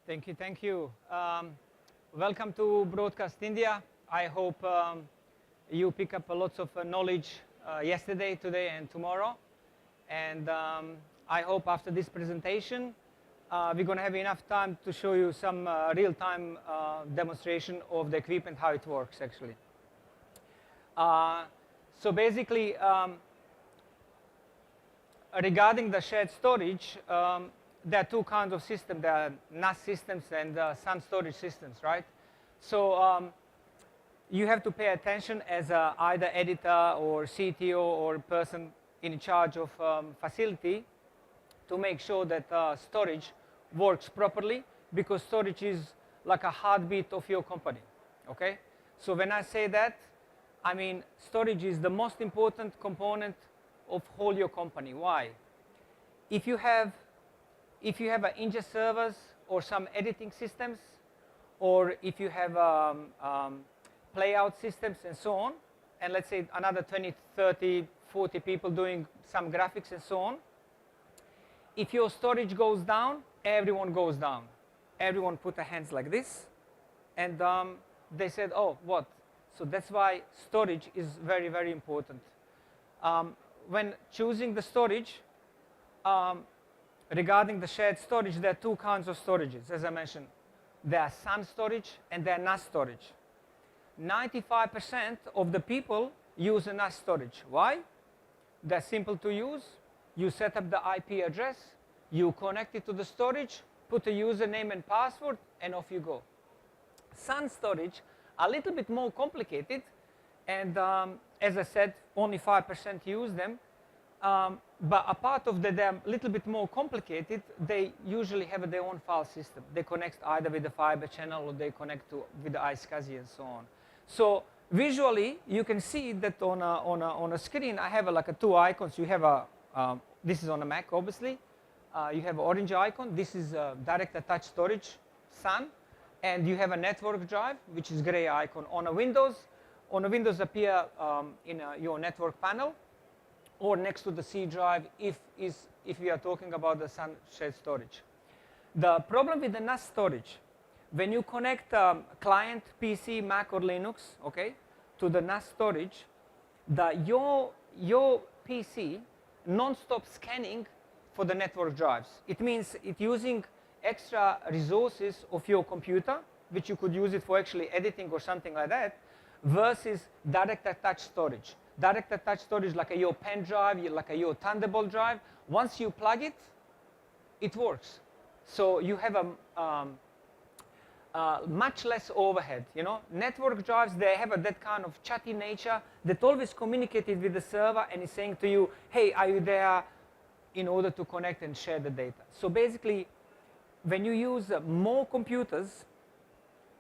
Thank you, thank you. Welcome to Broadcast India. I hope you pick up lots of knowledge yesterday, today, and tomorrow. And I hope after this presentation, we're going to have enough time to show you some real-time demonstration of the equipment, how it works, actually. So basically, regarding the shared storage, there are two kinds of systems. There are NAS systems and SAN storage systems, right? So you have to pay attention as either editor or CTO or person in charge of facility to make sure that storage works properly, because storage is like a heartbeat of your company, okay? So when I say that, I mean storage is the most important component of whole your company. Why? If you have an ingest servers or some editing systems, or if you have playout systems and so on, and let's say another 20, 30, 40 people doing some graphics and so on, if your storage goes down, everyone goes down. Everyone put their hands like this, and they said, oh, what? So that's why storage is very, very important. When choosing the storage, regarding the shared storage, there are two kinds of storages, as I mentioned. There are SAN storage and there are NAS storage. 95% of the people use a NAS storage. Why? They're simple to use. You set up the IP address, you connect it to the storage, put a username and password, and off you go. SAN storage, a little bit more complicated, and as I said, only 5% use them. But apart of that, they're a little bit more complicated. They usually have their own file system. They connect either with the fiber channel or they connect with the iSCSI and so on. So visually, you can see that on a screen, I have like two icons. You have this is on a Mac, obviously. You have an orange icon. This is direct attached storage, SAN. And you have a network drive, which is gray icon. On a Windows appear in your network panel, or next to the C drive if we are talking about the SAN shared storage. The problem with the NAS storage, when you connect client PC, Mac or Linux, okay, to the NAS storage, your PC non-stop scanning for the network drives. It means it's using extra resources of your computer, which you could use it for actually editing or something like that, versus direct attached storage. Direct attached storage, like your pen drive, like your Thunderbolt drive. Once you plug it, it works. So you have a much less overhead. You know, network drives, they have that kind of chatty nature that always communicated with the server and is saying to you, hey, are you there, in order to connect and share the data. So basically, when you use more computers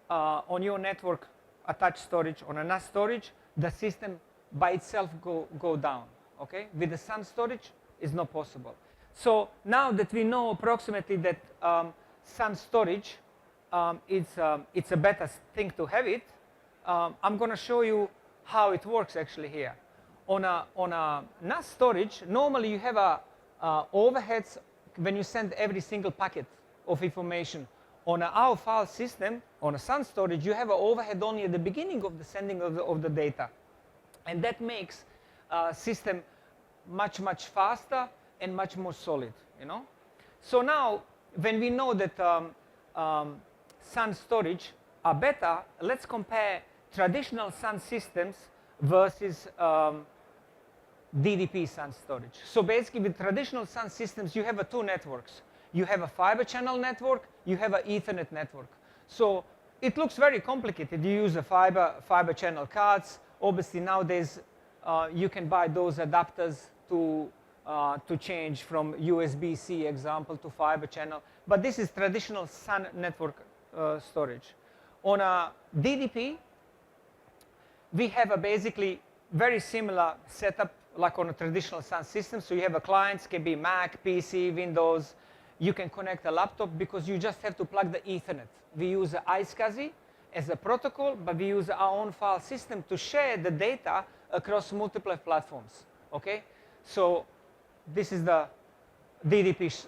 on your network attached storage, on a NAS storage, the system by itself go down, okay? With the SAN storage, it's not possible. So now that we know approximately that SAN storage, it's a better thing to have it, I'm going to show you how it works actually here. On a NAS storage, normally you have overheads when you send every single packet of information. On our file system, on a SAN storage, you have an overhead only at the beginning of the sending of the data. And that makes system much, much faster and much more solid, you know. So now, when we know that SAN storage are better, let's compare traditional SAN systems versus DDP SAN storage. So basically, with traditional SAN systems, you have two networks. You have a fiber channel network, you have an Ethernet network. So it looks very complicated. You use a fiber channel cards. Obviously, nowadays, you can buy those adapters to change from USB-C example to fiber channel. But this is traditional SAN network storage. On a DDP, we have a basically very similar setup like on a traditional SAN system. So you have a clients, can be Mac, PC, Windows. You can connect a laptop because you just have to plug the Ethernet. We use iSCSI as a protocol, but we use our own file system to share the data across multiple platforms, okay? So this is the DDP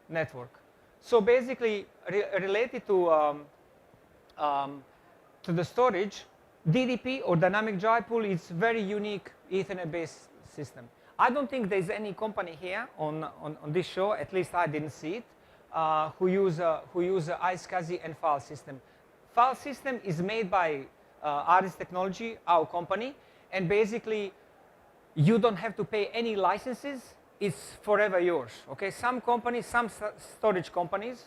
network. So basically, related to the storage, DDP or dynamic drive pool is very unique Ethernet-based system. I don't think there's any company here on this show, at least I didn't see it, who use iSCSI and file system. File system is made by Aris Technology, our company, and basically you don't have to pay any licenses. It's forever yours. Okay, some companies, some storage companies,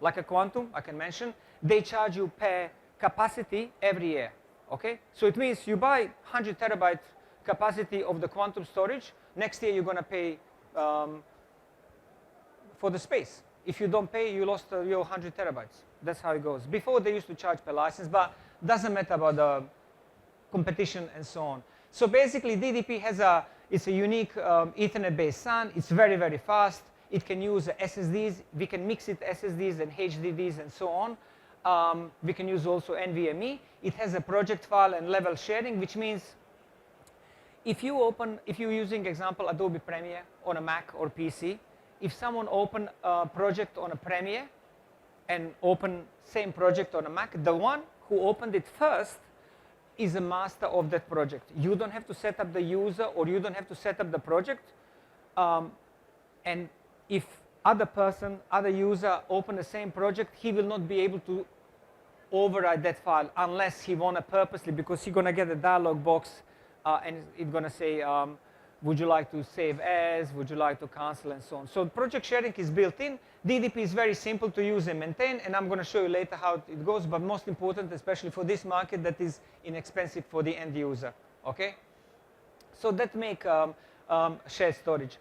like a Quantum, I can mention, they charge you per capacity every year. Okay, so it means you buy 100 terabyte capacity of the Quantum storage. Next year you're going to pay for the space. If you don't pay, you lost your 100 terabytes. That's how it goes. Before they used to charge per license, but doesn't matter about the competition and so on. So basically, DDP it's a unique Ethernet-based SAN. It's very, very fast. It can use SSDs. We can mix it SSDs and HDDs and so on. We can use also NVMe. It has a project file and level sharing, which means if you're using, example, Adobe Premiere on a Mac or PC, if someone open a project on a Premiere and open same project on a Mac, the one who opened it first is a master of that project. You don't have to set up the user or you don't have to set up the project. And if other user open the same project, he will not be able to override that file unless he want to purposely, because he's going to get a dialog box and it's going to say, would you like to save as, would you like to cancel, and so on. So project sharing is built in. DDP is very simple to use and maintain, and I'm going to show you later how it goes, but most important, especially for this market that is inexpensive for the end user, okay? So that make shared storage.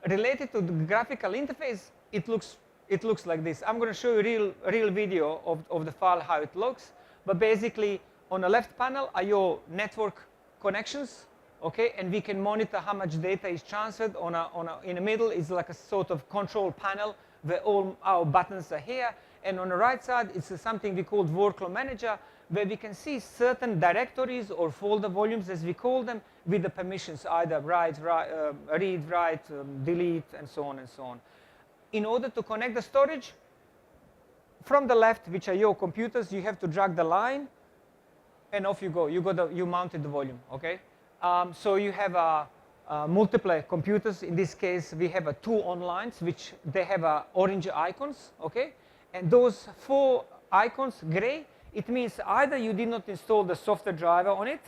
Related to the graphical interface, it looks like this. I'm going to show you a real video of the file, how it looks, but basically on the left panel are your network connections, okay, and we can monitor how much data is transferred. In the middle is like a sort of control panel where all our buttons are here, and on the right side it's something we call workload manager, where we can see certain directories or folder volumes, as we call them, with the permissions, either read, write, delete, and so on and so on. In order to connect the storage, from the left, which are your computers, you have to drag the line, and off you go. You mounted the volume, okay? So you have multiple computers. In this case, we have 2 onlines, which they have orange icons, okay? And those 4 icons, gray, it means either you did not install the software driver on it,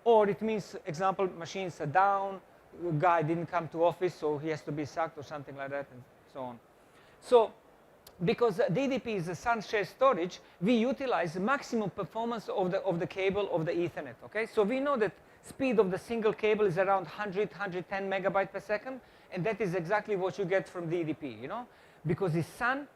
or it means, example, machines are down, guy didn't come to office, so he has to be sacked or something like that, and so on. So because DDP is a SAN shared storage, we utilize the maximum performance of the cable of the Ethernet, okay? So we know that speed of the single cable is around 110 megabytes per second, and that is exactly what you get from DDP, you know? Because it's SAN,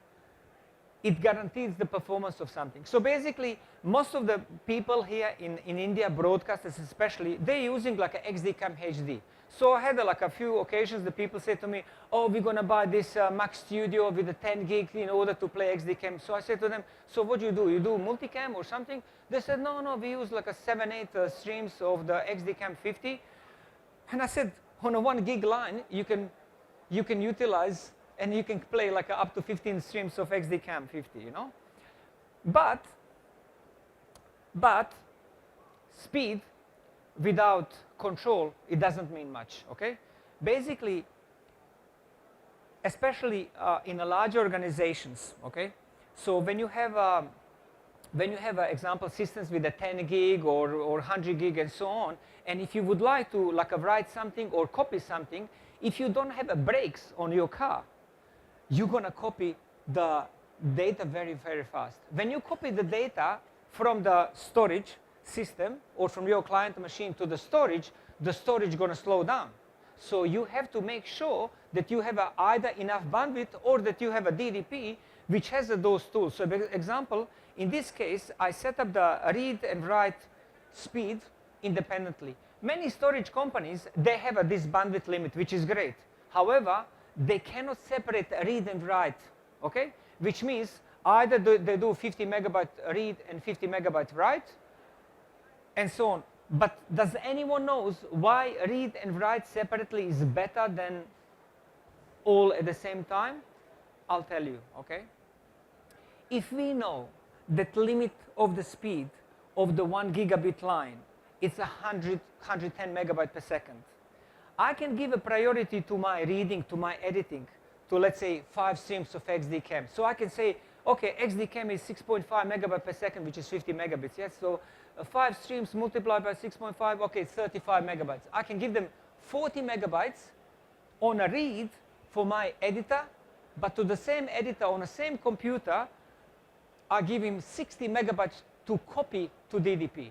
it guarantees the performance of something. So basically, most of the people here in India, broadcasters especially, they're using like a XDCAM HD. So I had like a few occasions the people say to me, oh, we're going to buy this Mac Studio with a 10 gig in order to play XDCAM. So I said to them, so what do? You do multicam or something? They said, no, we use like a 7-8 streams of the XDCAM 50. And I said, on a 1 gig line, you can utilize and you can play like up to 15 streams of XDCAM 50, you know? But speed without control, it doesn't mean much, okay? Basically, especially in a large organizations, okay? So when you have example systems with a 10 gig or 100 gig and so on, and if you would like to write something or copy something, if you don't have brakes on your car, you're going to copy the data very, very fast. When you copy the data from the storage system or from your client machine to the storage is going to slow down. So you have to make sure that you have either enough bandwidth or that you have a DDP which has those tools. So for example, in this case, I set up the read and write speed independently. Many storage companies, they have this bandwidth limit, which is great. However, they cannot separate read and write, okay? Which means either they do 50 megabyte read and 50 megabyte write, and so on. But does anyone knows why read and write separately is better than all at the same time? I'll tell you, okay? if we know that limit of the speed of the 1 gigabit line, it's 110 megabyte per second, I can give a priority to my reading, to my editing, to let's say 5 streams of XDCAM. So I can say, okay, XDCAM is 6.5 megabyte per second, which is 50 megabits. Yes, so 5 streams multiplied by 6.5, okay, it's 35 megabytes. I can give them 40 megabytes on a read for my editor, but to the same editor on the same computer, I give him 60 megabytes to copy to DDP.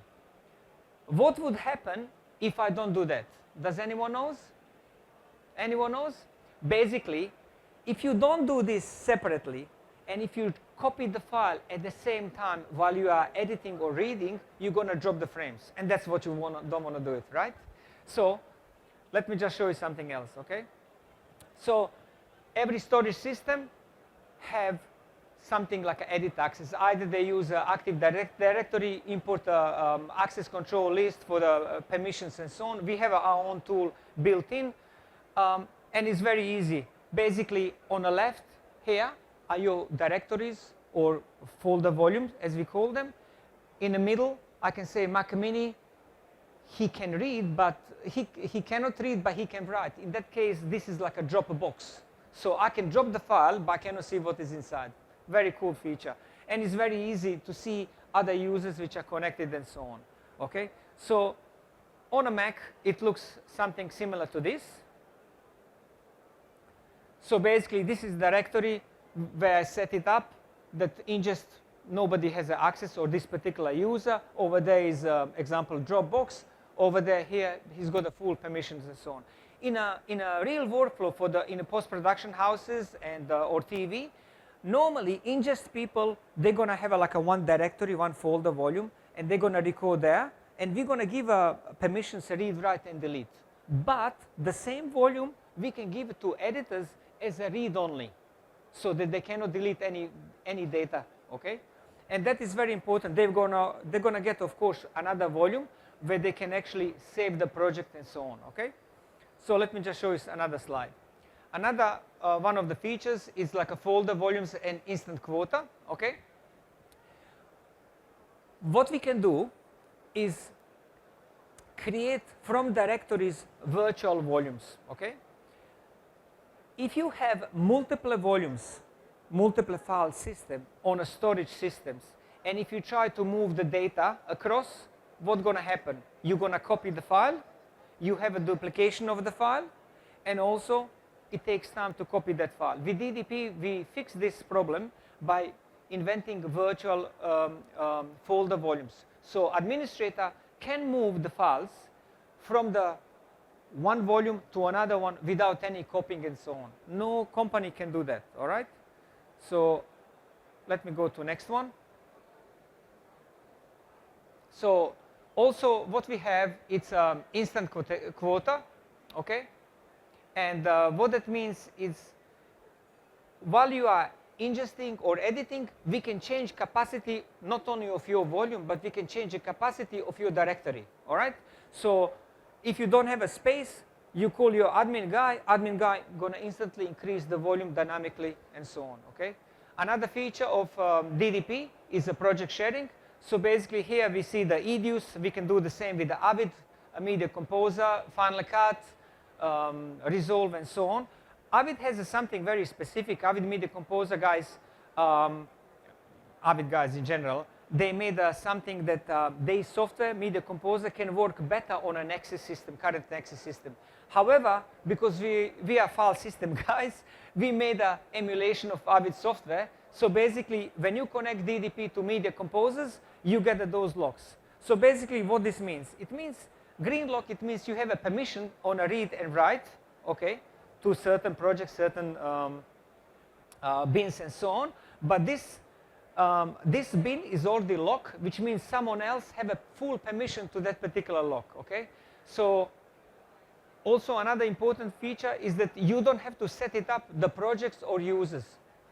What would happen if I don't do that? Does anyone knows? Anyone knows? Basically, if you don't do this separately, and if you copy the file at the same time while you are editing or reading, you're going to drop the frames. And that's what you don't want to do it, right? So let me just show you something else, okay? So every storage system have something like an edit access. Either they use Active Directory, import access control list for the permissions and so on. We have our own tool built in, and it's very easy. Basically, on the left here are your directories or folder volumes, as we call them. In the middle, I can say Mac Mini, he can read, but he cannot read, but he can write. In that case, this is like a Dropbox. So I can drop the file, but I cannot see what is inside. Very cool feature. And it's very easy to see other users which are connected and so on. Okay? So on a Mac, it looks something similar to this. So basically, this is the directory where I set it up that in just nobody has access, or this particular user. Over there is, example, Dropbox. Over there, here, he's got the full permissions and so on. In a real workflow for in the post-production houses and or TV, normally, ingest people, they're going to have like a one directory, one folder volume, and they're going to record there. And we're going to give permissions read, write, and delete. But the same volume, we can give it to editors as a read only, so that they cannot delete any data, okay? And that is very important. They're gonna get, of course, another volume where they can actually save the project and so on, okay? So let me just show you another slide. Another one of the features is like a folder volumes and instant quota, okay? What we can do is create from directories virtual volumes, okay? If you have multiple volumes, multiple file system on a storage systems, and if you try to move the data across, what's going to happen? You're going to copy the file, you have a duplication of the file, and also it takes time to copy that file. With DDP, we fix this problem by inventing virtual folder volumes. So administrator can move the files from the one volume to another one without any copying and so on. No company can do that, all right? So let me go to next one. So also what we have, it's instant quota, okay? And what that means is while you are ingesting or editing, we can change capacity not only of your volume, but we can change the capacity of your directory, all right? So if you don't have a space, you call your admin guy gonna instantly increase the volume dynamically and so on, okay? Another feature of DDP is the project sharing. So basically here we see the EDUs. We can do the same with the Avid, Media Composer, Final Cut, Resolve, and so on. Avid has something very specific. Avid Media Composer guys, Avid guys in general, they made something that their software, Media Composer, can work better on a Nexus system, current Nexus system. However, because we are file system guys, we made an emulation of Avid software. So basically, when you connect DDP to Media Composers, you get those locks. So basically, what this means? It means green lock, it means you have a permission on a read and write, okay, to certain projects, certain bins and so on. But this bin is already locked, which means someone else have a full permission to that particular lock, okay? So also another important feature is that you don't have to set it up, the projects or users.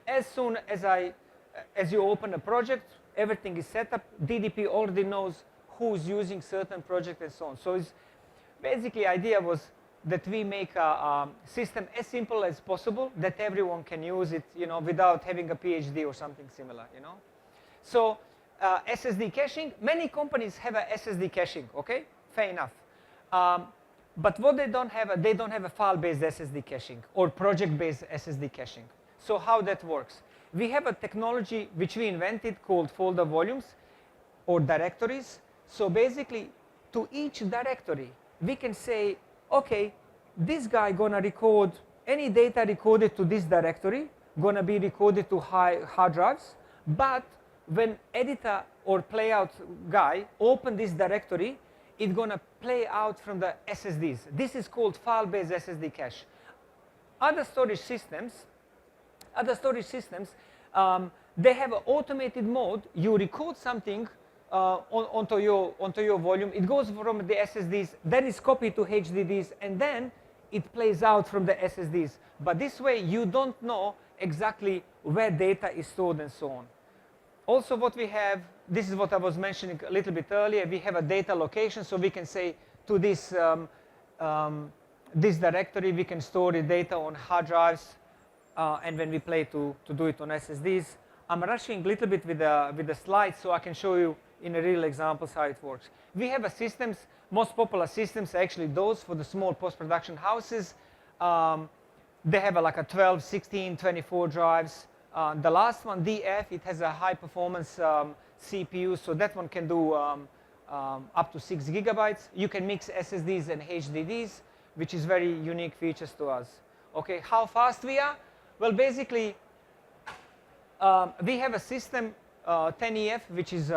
As soon as you open a project, everything is set up. DDP already knows who's using certain project and so on. So it's basically idea was that we make a system as simple as possible that everyone can use it, without having a PhD or something similar, So SSD caching, many companies have a SSD caching, okay? Fair enough. But what they don't have a file-based SSD caching or project-based SSD caching. So how that works? We have a technology which we invented called folder volumes or directories. So basically, to each directory, we can say, okay, this guy gonna record any data recorded to this directory, gonna be recorded to hard drives, but when editor or playout guy open this directory, it's gonna play out from the SSDs. This is called file-based SSD cache. Other storage systems, they have an automated mode. You record something onto your volume. It goes from the SSDs, then it's copied to HDDs, and then it plays out from the SSDs. But this way, you don't know exactly where data is stored and so on. Also, what we have, this is what I was mentioning a little bit earlier. We have a data location, so we can say to this this directory, we can store the data on hard drives, and when we play to do it on SSDs. I'm rushing a little bit with the slides so I can show you in a real examples how it works. We have a systems, most popular systems are actually those for the small post-production houses. They have like a 12, 16, 24 drives. The last one, DF, it has a high performance CPU, so that one can do up to 6 gigabytes. You can mix SSDs and HDDs, which is very unique features to us. Okay, how fast we are? Well, basically, we have a system, 10EF, which is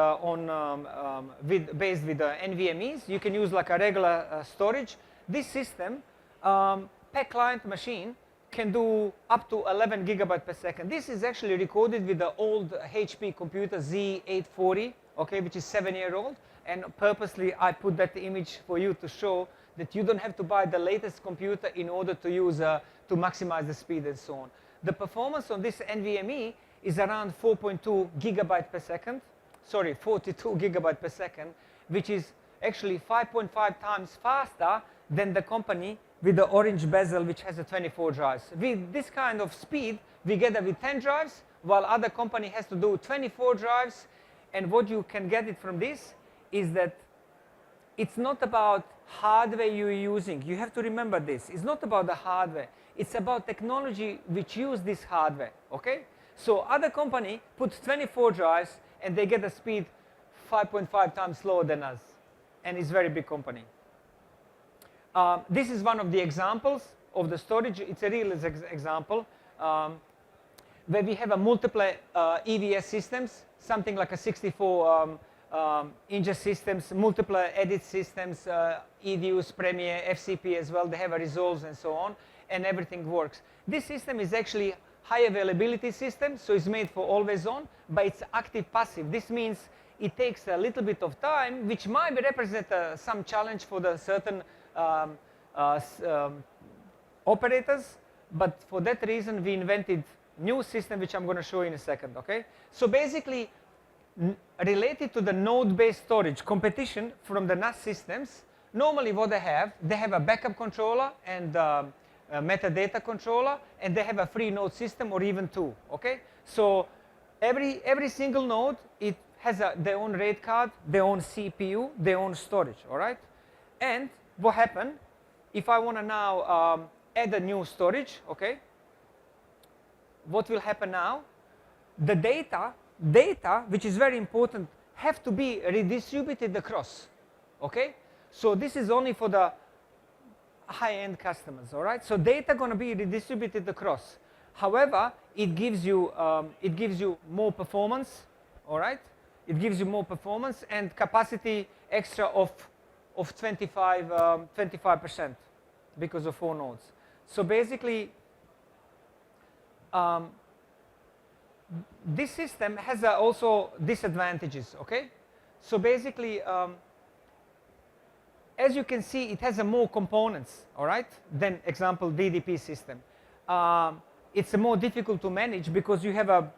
based with NVMEs. You can use like a regular storage. This system, per client machine, can do up to 11 gigabytes per second. This is actually recorded with the old HP computer Z840, okay, which is 7-year-old. And purposely, I put that image for you to show that you don't have to buy the latest computer in order to use to maximize the speed and so on. The performance on this NVMe is around 4.2 gigabytes per second. Sorry, 42 gigabytes per second, which is actually 5.5 times faster than the company with the orange bezel, which has a 24 drives. With this kind of speed, we get it with 10 drives, while other company has to do 24 drives. And what you can get it from this is that it's not about hardware you're using. You have to remember this. It's not about the hardware. It's about technology which use this hardware, okay? So other company puts 24 drives, and they get a speed 5.5 times slower than us. And it's a very big company. This is one of the examples of the storage. It's a real example where we have a multiple EVS systems, something like a 64 ingest systems, multiple edit systems, EDUs, Premiere, FCP as well. They have a resolves and so on, and everything works. This system is actually high availability system, so it's made for always on, but it's active passive. This means it takes a little bit of time, which might represent some challenge for the certain operators, but for that reason we invented new system, which I'm going to show you in a second. Okay, so basically related to the node-based storage competition from the NAS systems, normally what they have a backup controller and a metadata controller, and they have a free node system or even two. Okay, so every single node, it has their own RAID card, their own CPU, their own storage. All right, and what happened if I want to now add a new storage? Okay, what will happen now? The data, which is very important, have to be redistributed across. Okay, so this is only for the high-end customers. All right, so data going to be redistributed across. However, it gives you more performance. All right, it gives you more performance and capacity extra of 25% because of 4 nodes. So basically, this system has also disadvantages. Okay, so basically, as you can see, it has more components. All right, than example DDP system. It's more difficult to manage because you have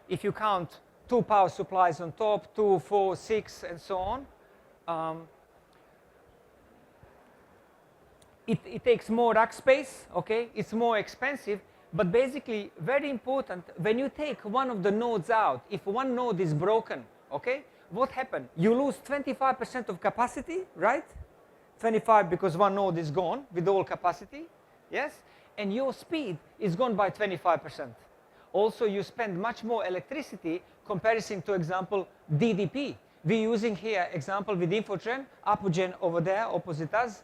if you count 2 power supplies on top, 2, 4, 6, and so on. it takes more rack space, okay? It's more expensive, but basically very important, when you take one of the nodes out, if one node is broken, okay, what happened? You lose 25% of capacity, right? 25 because one node is gone with all capacity, yes? And your speed is gone by 25%. Also, you spend much more electricity comparison to example DDP. We're using here example with Infogen, Apogen over there opposite us.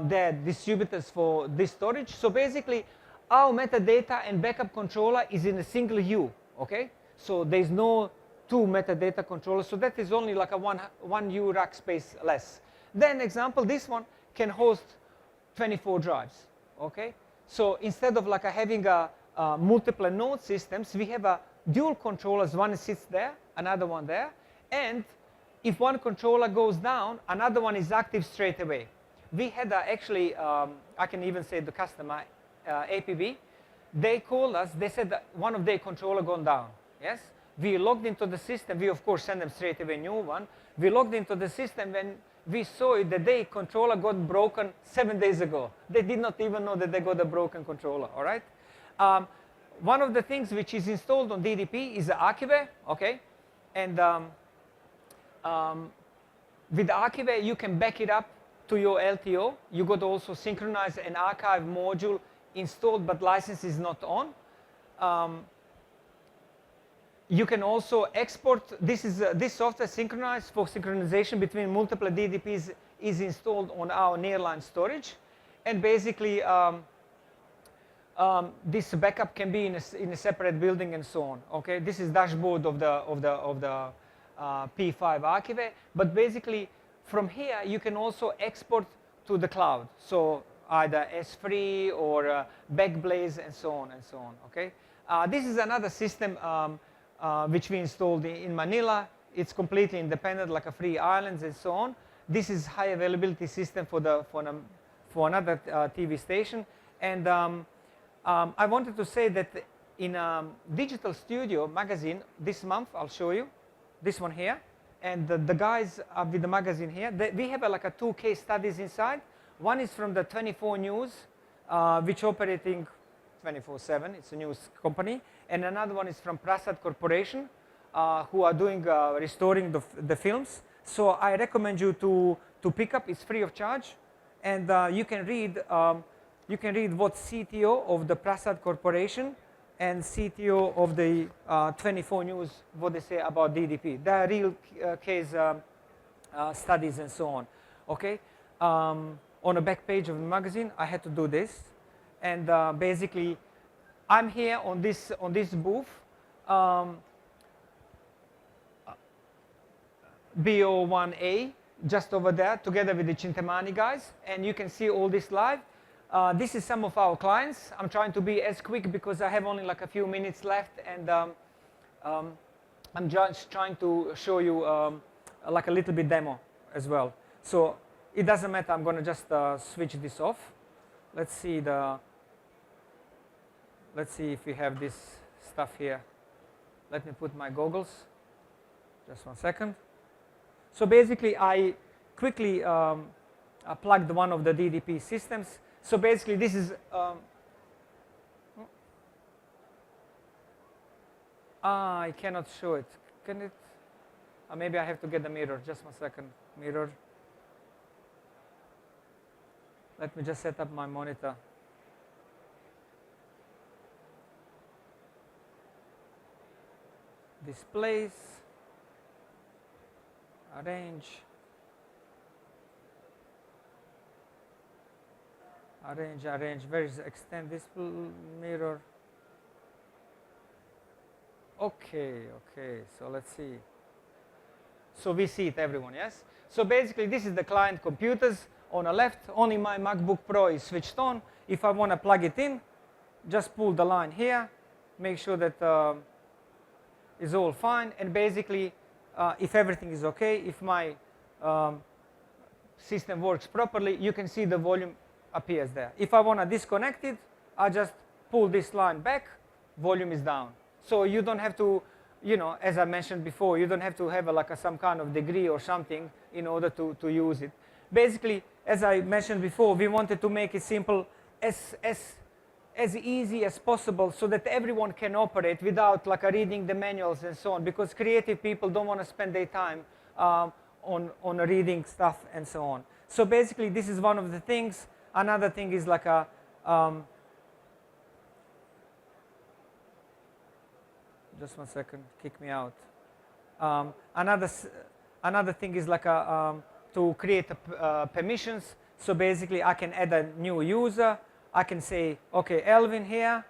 They're distributors for this storage. So basically, our metadata and backup controller is in a single U, okay? So there's no two metadata controllers, so that is only like a one U rack space less. Then example, this one can host 24 drives, okay? So instead of like having a multiple node systems, we have a dual controllers, one sits there, another one there, and if one controller goes down, another one is active straight away. We had actually, I can even say the customer, APB, they called us, they said that one of their controller gone down, yes? We logged into the system, we of course send them straight away a new one. We logged into the system when we saw it, the day controller got broken 7 days ago. They did not even know that they got a broken controller, all right? One of the things which is installed on DDP is the Archive, okay? And with Archive, you can back it up to your LTO. You got also synchronize an archive module installed, but license is not on. You can also export, this software synchronized for synchronization between multiple DDPs is installed on our nearline storage. And basically, this backup can be in a separate building and so on, okay? This is dashboard of the P5 Archive, but basically from here you can also export to the cloud. So either S3 or Backblaze and so on, okay? This is another system which we installed in Manila. It's completely independent, like a free islands and so on. This is high availability system for another TV station. And I wanted to say that in Digital Studio magazine this month, I'll show you this one here, and the guys with the magazine here, we have like a 2 case studies inside. One is from the 24 News, which operating 24/7. It's a news company, and another one is from Prasad Corporation, who are doing restoring the films. So I recommend you to pick up. It's free of charge, and you can read what CTO of the Prasad Corporation and CTO of the 24 News, what they say about DDP. They are real case studies and so on. Okay, on the back page of the magazine, I had to do this. And basically, I'm here on this booth, BO1A, just over there, together with the Chintamani guys, and you can see all this live. This is some of our clients. I'm trying to be as quick because I have only like a few minutes left, and I'm just trying to show you like a little bit demo as well. So it doesn't matter. I'm going to just switch this off. Let's see if we have this stuff here. Let me put my goggles. Just 1 second. So basically, I quickly plugged one of the DDP systems. So basically, this is I cannot show it. Can it? Maybe I have to get the mirror. Just 1 second. Mirror. Let me just set up my monitor. Displays, arrange, where is extend this mirror? Okay, so let's see. So we see it, everyone, yes? So basically, this is the client computers. On the left, only my MacBook Pro is switched on. If I want to plug it in, just pull the line here, make sure that is all fine, and basically, if everything is okay, if my system works properly, you can see the volume appears there. If I want to disconnect it, I just pull this line back, volume is down. So you don't have to, as I mentioned before, you don't have to have some kind of degree or something in order to use it. Basically, as I mentioned before, we wanted to make it simple, as easy as possible, so that everyone can operate without like reading the manuals and so on, because creative people don't want to spend their time on reading stuff and so on. So basically this is one of the things. Another thing is like a just one second, kick me out. Another thing is like to create permissions. So basically I can add a new user. I can say, okay, Elvin here.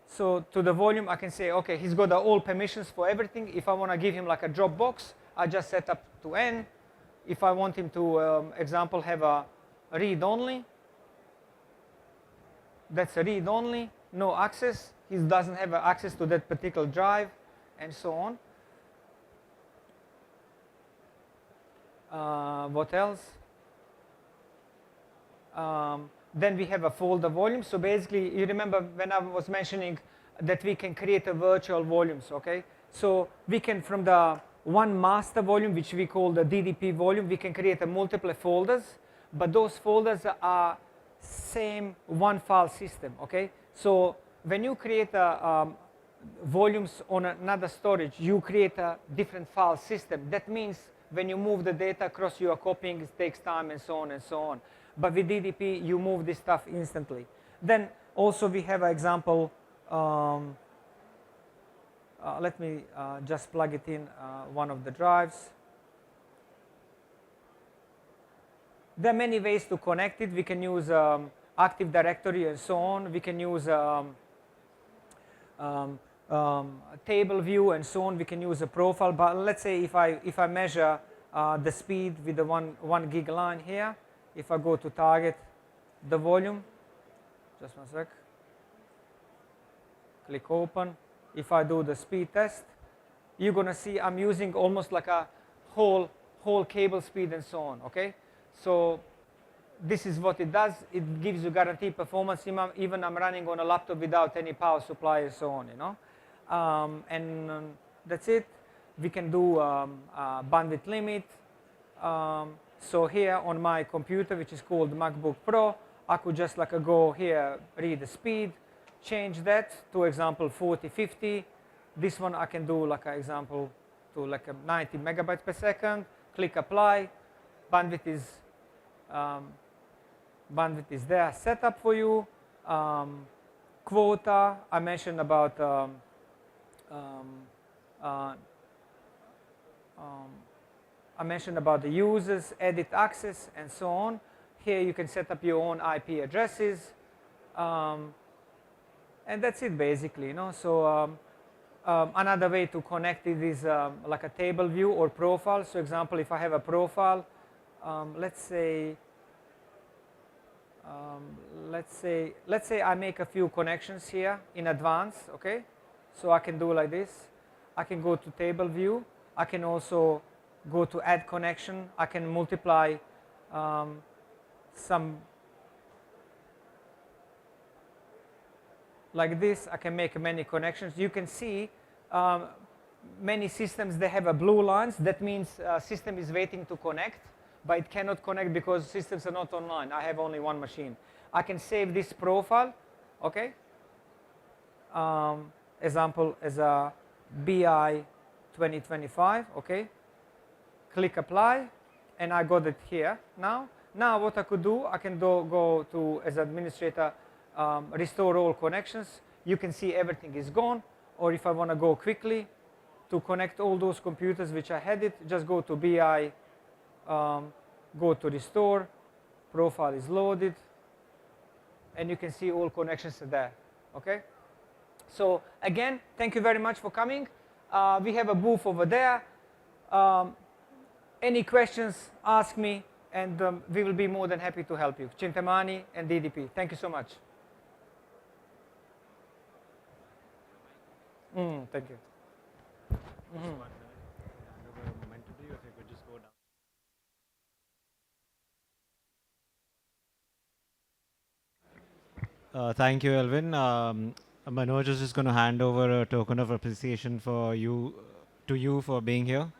So to the volume, I can say, okay, he's got all permissions for everything. If I want to give him like a Dropbox, I just set up to N. If I want him to, example, have a read only, that's a read only, no access. He doesn't have access to that particular drive, and so on. What else? Then we have a folder volume. So basically, you remember when I was mentioning that we can create a virtual volumes, okay? So we can, from the one master volume, which we call the DDP volume, we can create a multiple folders, but those folders are same one file system, okay? So when you create volumes on another storage, you create a different file system. That means when you move the data across, you are copying, it takes time and so on and so on. But with DDP, you move this stuff instantly. Then also we have an example. Let me just plug it in one of the drives. There are many ways to connect it. We can use Active Directory and so on. We can use table view and so on. We can use a profile. But let's say if I measure the speed with the one gig line here, if I go to target the volume, just one sec, click open. If I do the speed test, you're going to see I'm using almost like a whole cable speed and so on, okay? So this is what it does. It gives you guaranteed performance. Even I'm running on a laptop without any power supply and so on, you know. That's it. We can do bandwidth limit. So here on my computer, which is called MacBook Pro, I could just like go here, read the speed, change that to example 40, 50. This one I can do like an example to like a 90 megabytes per second. Click apply. Bandwidth is there set up for you. Quota, I mentioned about the users, edit access, and so on. Here you can set up your own IP addresses, and that's it basically. You know, so another way to connect it is like a table view or profile. So, example, if I have a profile, let's say I make a few connections here in advance. Okay, so I can do like this. I can go to table view. I can also go to add connection. I can multiply some like this. I can make many connections. You can see many systems, they have a blue lines. That means system is waiting to connect, but it cannot connect because systems are not online. I have only one machine. I can save this profile, okay? Example as a BI 2025, okay? Click apply, and I got it here now. Now what I could do, I can go to, as administrator, restore all connections. You can see everything is gone. Or if I want to go quickly to connect all those computers which I had it, just go to BI, go to restore, profile is loaded, and you can see all connections are there, okay? So again, thank you very much for coming. We have a booth over there. Any questions, ask me, and we will be more than happy to help you. Chintamani and DDP, thank you so much. Thank you. Thank you, Elvin. Manoj is just going to hand over a token of appreciation for you to you for being here.